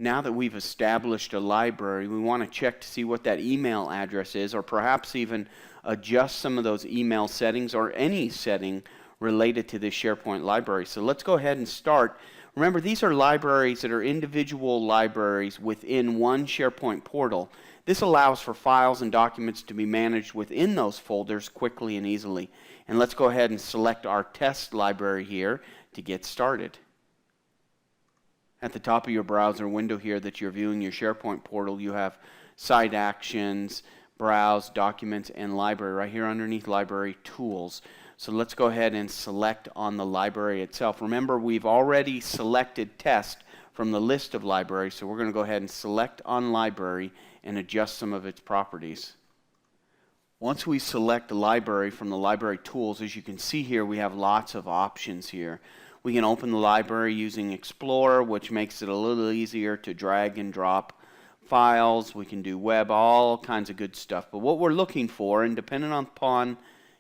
now that we've established a library, we want to check to see what that email address is, or perhaps even adjust some of those email settings or any setting related to this SharePoint library. So let's go ahead and start. Remember, these are libraries that are individual libraries within one SharePoint portal. This allows for files and documents to be managed within those folders quickly and easily. And let's go ahead and select our test library here to get started. At the top of your browser window here that you're viewing your SharePoint portal, you have Site Actions, Browse, Documents, and Library right here underneath Library Tools. So let's go ahead and select on the library itself. Remember, we've already selected Test from the list of libraries, so we're going to go ahead and select on Library and adjust some of its properties. Once we select a library from the Library Tools, as you can see here, we have lots of options here. We can open the library using Explorer, which makes it a little easier to drag and drop files. We can do web, all kinds of good stuff. But what we're looking for, and dependent upon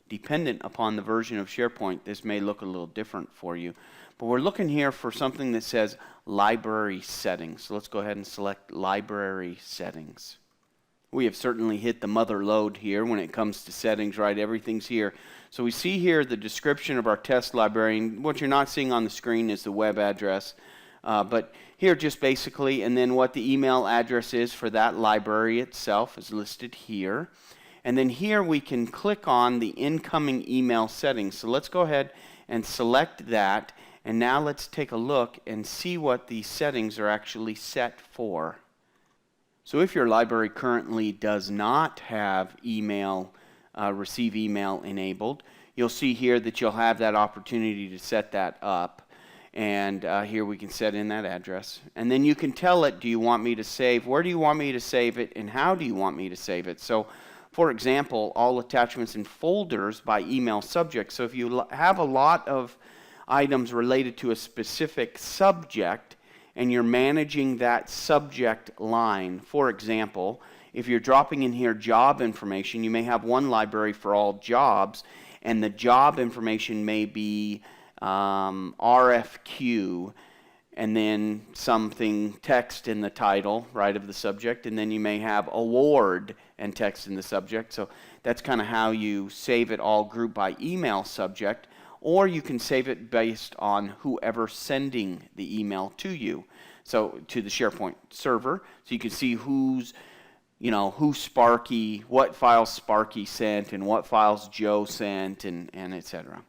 the version of SharePoint, this may look a little different for you. But we're looking here for something that says Library Settings. So let's go ahead and select Library Settings. We have certainly hit the mother lode here when it comes to settings, right? Everything's here. So we see here the description of our test library. And what you're not seeing on the screen is the web address. But here just basically, and then what the email address is for that library itself is listed here. And then here we can click on the incoming email settings. So let's go ahead and select that. And now let's take a look and see what the settings are actually set for. So if your library currently does not have email, receive email enabled, you'll see here that you'll have that opportunity to set that up. And here we can set in that address. And then you can tell it, do you want me to save, where do you want me to save it, and how do you want me to save it? So for example, all attachments and folders by email subject. So if you have a lot of items related to a specific subject, and you're managing that subject line. For example, if you're dropping in here job information, you may have one library for all jobs, and the job information may be RFQ, and then something text in the title, right, of the subject, and then you may have award and text in the subject. So that's kind of how you save it all grouped by email subject. Or you can save it based on whoever sending the email to you, so to the SharePoint server. So you can see who's, who Sparky, what files Sparky sent, and what files Joe sent, and etc.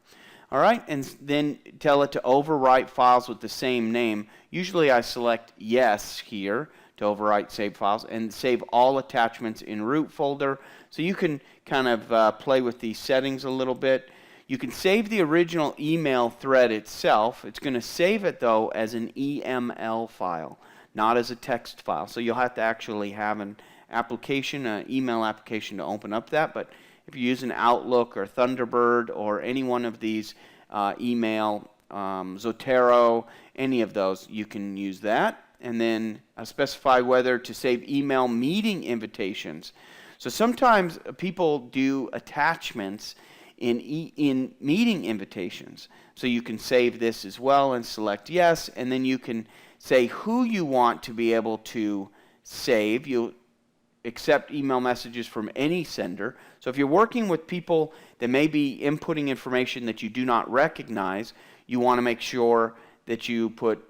All right, and then tell it to overwrite files with the same name. Usually I select yes here to overwrite saved files, and save all attachments in root folder. So you can kind of play with these settings a little bit. You can save the original email thread itself. It's going to save it, though, as an EML file, not as a text file. So you'll have to actually have an application, an email application to open up that. But if you use an Outlook or Thunderbird or any one of these email, Zotero, any of those, you can use that. And then specify whether to save email meeting invitations. So sometimes people do attachments in meeting invitations. So you can save this as well and select yes, and then you can say who you want to be able to save. You'll accept email messages from any sender. So if you're working with people that may be inputting information that you do not recognize, you want to make sure that you put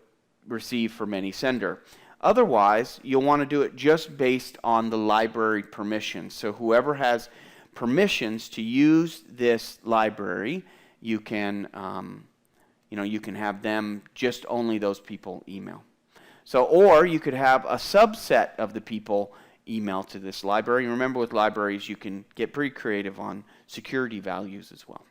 receive from any sender. Otherwise, you'll want to do it just based on the library permissions. So whoever has permissions to use this library, you can, you can have them, just only those people email. So, or you could have a subset of the people email to this library. And remember, with libraries, you can get pretty creative on security values as well.